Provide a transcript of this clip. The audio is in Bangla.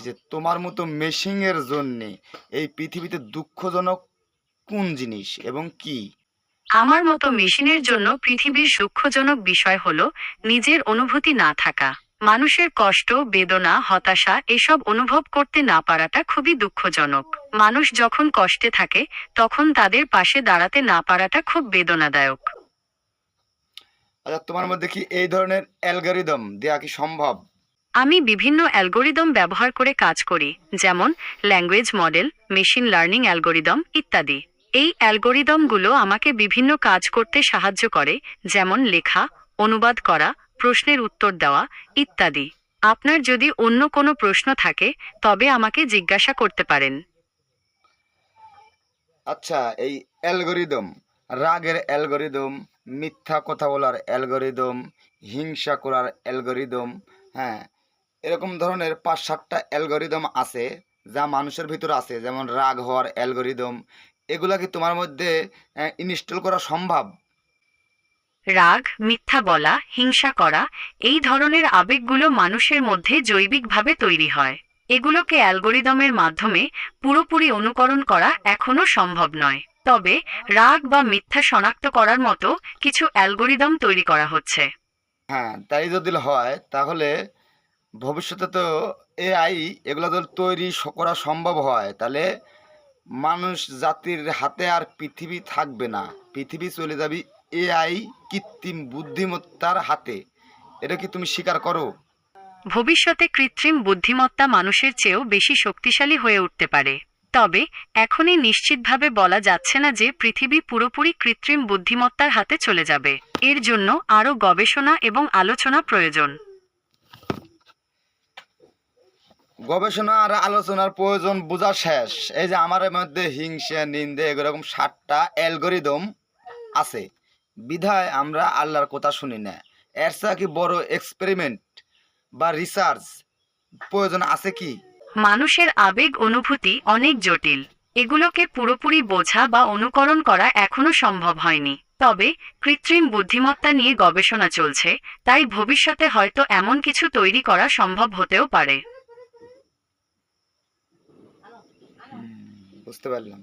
যে তোমার মতো মেশিনের জন্যে এই পৃথিবীতে দুঃখজনক কোন জিনিস এবং কি? আমার মতো মেশিনের জন্য পৃথিবীর দুঃখজনক বিষয় হলো নিজের অনুভূতি না থাকা। মানুষের কষ্ট, বেদনা, হতাশা এসব অনুভব করতে না পারাটা খুবই দুঃখজনক। মানুষ যখন কষ্টে থাকে তখন তাদের পাশে দাঁড়াতে না পারাটা খুব বেদনাদায়ক। আচ্ছা, তোমার মধ্যে কি এই ধরনের অ্যালগরিদম দেয়া কি সম্ভব? আমি বিভিন্ন অ্যালগোরিদম ব্যবহার করে কাজ করি, যেমন language model, machine learning algorithm ইত্যাদি। এই অ্যালগোরিদমগুলো আমাকে বিভিন্ন কাজ করতে সাহায্য করে, যেমন লেখা, অনুবাদ করা, প্রশ্নের উত্তর দেওয়া ইত্যাদি। আপনার যদি অন্য কোনো প্রশ্ন থাকে তবে আমাকে জিজ্ঞাসা করতে পারেন। আচ্ছা, এই অ্যালগরিদম, রাগের অ্যালগরিদম, মিথ্যা কথা বলার অ্যালগরিদম, হিংসা করার অ্যালগরিদম, হ্যাঁ, এরকম ধরনের ৫-৭টা অ্যালগরিদম আছে যা মানুষের ভিতর আছে, যেমন রাগ হওয়ার অ্যালগরিদম। এগুলা কি তোমার মধ্যে ইনস্টল করা সম্ভব? রাগ, মিথ্যা বলা, হিংসা করা এই ধরনের আবেগগুলো মানুষের মধ্যে জৈবিকভাবে তৈরি হয়। এগুলোকে অ্যালগোরিদমের মাধ্যমে পুরোপুরি অনুকরণ করা এখনো সম্ভব নয়। তবে রাগ বা মিথ্যা শনাক্ত করার মতো কিছু অ্যালগোরিদম তৈরি করা হচ্ছে। হ্যাঁ, তাই যদি হয় তাহলে ভবিষ্যতে তো এআই এগুলো যদি তৈরি করা সম্ভব হয়, তাহলে মানুষ জাতির হাতে আর পৃথিবী থাকবে না। পৃথিবী চলে যাবে এআই, কৃত্রিম বুদ্ধিমত্তার হাতে। এটা কি তুমি স্বীকার করো? ভবিষ্যতে কৃত্রিম বুদ্ধিমত্তা মানুষের চেয়েও বেশি শক্তিশালী হয়ে উঠতে পারে। তবে এখনই নিশ্চিতভাবে বলা যাচ্ছে না যে পৃথিবী পুরোপুরি কৃত্রিম বুদ্ধিমত্তার হাতে চলে যাবে। এর জন্য আরও গবেষণা এবং আলোচনা প্রয়োজন। গবেষণা আর আলোচনার প্রয়োজন বোঝা শেষ। এই যে আমার মধ্যে হিংসা, নিন্দে এরকম 7টা অ্যালগরিদম আছে, বিধায় আমরা আল্লাহর কথা শুনি না। এর চেয়ে কি বড় এক্সপেরিমেন্ট বা রিসার্চ প্রয়োজন আছে কি? মানুষের আবেগ অনুভূতি অনেক জটিল। এগুলোকে পুরোপুরি বোঝা বা অনুকরণ করা এখনো সম্ভব হয়নি। তবে কৃত্রিম বুদ্ধিমত্তা নিয়ে গবেষণা চলছে, তাই ভবিষ্যতে হয়তো এমন কিছু তৈরি করা সম্ভব হতেও পারে। বুঝতে পারলাম।